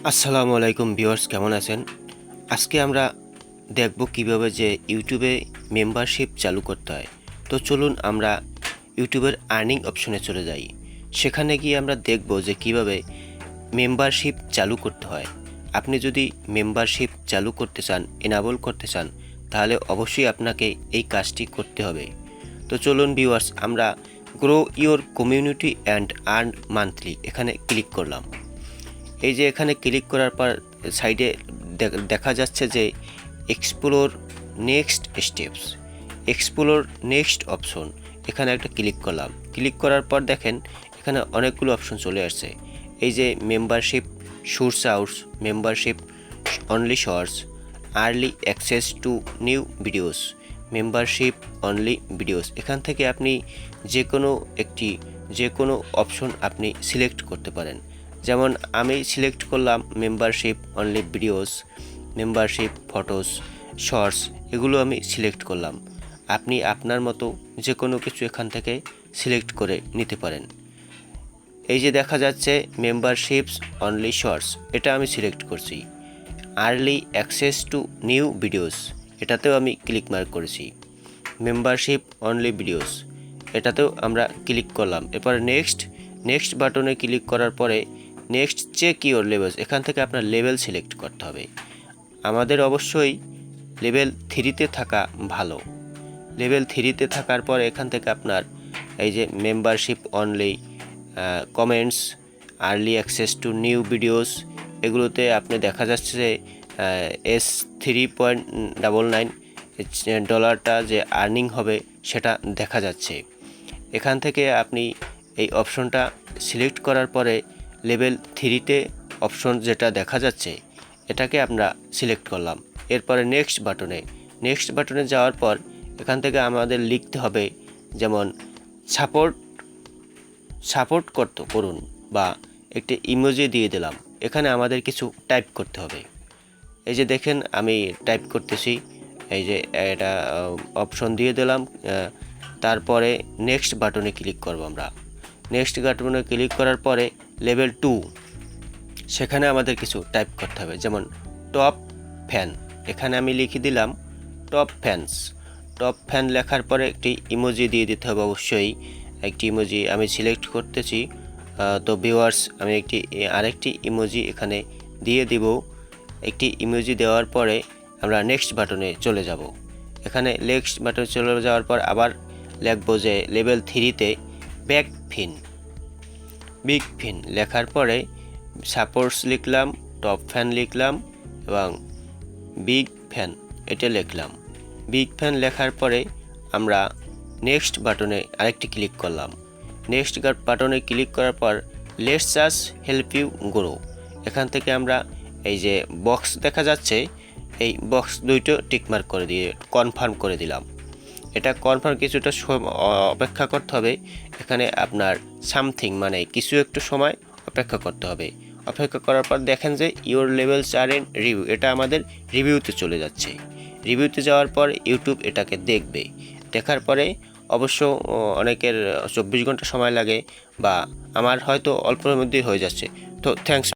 আসসালামু আলাইকুম ভিউয়ার্স, কেমন আছেন? আজকে আমরা দেখব কিভাবে যে ইউটিউবে মেম্বারশিপ চালু করতে হয়। তো চলুন আমরা ইউটিউবের আর্নিং অপশনে চলে যাই। সেখানে গিয়ে আমরা দেখব যে কিভাবে মেম্বারশিপ চালু করতে হয়। আপনি যদি মেম্বারশিপ চালু করতে চান, এনাবল করতে চান, তাহলে অবশ্যই আপনাকে এই কাজটি করতে হবে। তো চলুন ভিউয়ার্স, আমরা grow your community and earn monthly এখানে ক্লিক করলাম। এই যে এখানে ক্লিক করার পর সাইডে দেখা যাচ্ছে যে explore next steps, explore next option, এখানে একটা ক্লিক করলাম। ক্লিক করার পর দেখেন এখানে অনেকগুলো অপশন চলে আসছে। এই যে membership source outs, membership only shorts, early access to new videos, membership only videos. এখান থেকে আপনি যে কোনো অপশন আপনি সিলেক্ট করতে পারেন। যেমন আমি সিলেক্ট করলাম membership only videos, membership photos, shorts, এগুলো আমি সিলেক্ট করলাম। আপনি আপনার মতো যে কোনো কিছু এখান থেকে সিলেক্ট করে নিতে পারেন। এই যে দেখা যাচ্ছে মেম্বারশিপস অনলি শর্টস, এটা আমি সিলেক্ট করছি। Early access to new videos, এটাতেও আমি ক্লিক মার্ক করেছি। মেম্বারশিপ অনলি ভিডিওস, এটাতেও আমরা ক্লিক করলাম। এরপরে নেক্সট বাটনে ক্লিক করার পরে নেক্সট চেক ইওর লেভেলস, এখান থেকে আপনার লেভেল সিলেক্ট করতে হবে। আমাদের অবশ্যই লেভেল 3-তে থাকা ভালো। লেভেল 3-তে থাকার পর এখান থেকে আপনার এই যে membership only, comments, early access to new videos, এগুলোতে আপনি দেখা যাচ্ছে যে $3.99 যে আর্নিং হবে সেটা দেখা যাচ্ছে। এখান থেকে আপনি এই অপশনটা সিলেক্ট করার পরে লেভেল 3-তে অপশন যেটা দেখা যাচ্ছে এটাকে আমরা সিলেক্ট করলাম। এরপরে নেক্সট বাটনে যাওয়ার পর এখান থেকে আমাদের লিখতে হবে, যেমন সাপোর্ট করুন বা একটি ইমোজি দিয়ে দিলাম। এখানে আমাদের কিছু টাইপ করতে হবে। এই যে দেখেন আমি টাইপ করতেছি। এই যে এটা অপশন দিয়ে দিলাম। তারপরে নেক্সট বাটনে ক্লিক করব। আমরা নেক্সট বাটনে ক্লিক করার পরে লেভেল 2, সেখানে আমাদের কিছু টাইপ করতে হবে, যেমন টপ ফ্যান। এখানে আমি লিখে দিলাম টপ ফ্যান লেখার পরে একটি ইমোজি দিয়ে দিতে হবে। অবশ্যই একটি ইমোজি আমি সিলেক্ট করতেছি। তো ভিউয়ার্স, আমি আরেকটি ইমোজি এখানে দিয়ে দিব। একটি ইমোজি দেওয়ার পরে আমরা নেক্সট বাটনে চলে যাব। এখানে নেক্সট বাটনে চলে যাওয়ার পর আবার লিখব যে লেভেল 3-তে বিগ ফিন লেখার পরে সাপোর্টস লিখলাম, টপ ফ্যান লিখলাম এবং বিগ ফ্যান এটা লিখলাম। বিগ ফ্যান লেখার পরে আমরা নেক্সট বাটনে আরেকটি ক্লিক করলাম। নেক্সট বাটনে ক্লিক করার পর let's just help you grow, এখান থেকে আমরা এই যে বক্স দেখা যাচ্ছে এই বক্স দুইটো টিকমার্ক করে দিয়ে কনফার্ম করে দিলাম। এটা কনফার্ম কিছুটা অপেক্ষা করতে হবে। এখানে আপনার সামথিং মানে কিছু একটু সময় অপেক্ষা করতে হবে। অপেক্ষা করার পর দেখেন যে your levels are in review, এটা আমাদের রিভিউতে চলে যাচ্ছে। রিভিউতে যাওয়ার পর ইউটিউব এটাকে দেখবে। দেখার পরে অবশ্য অনেকের 24 ঘন্টা সময় লাগে, বা আমার হয়তো অল্পের মধ্যেই হয়ে যাচ্ছে। তো থ্যাংকস।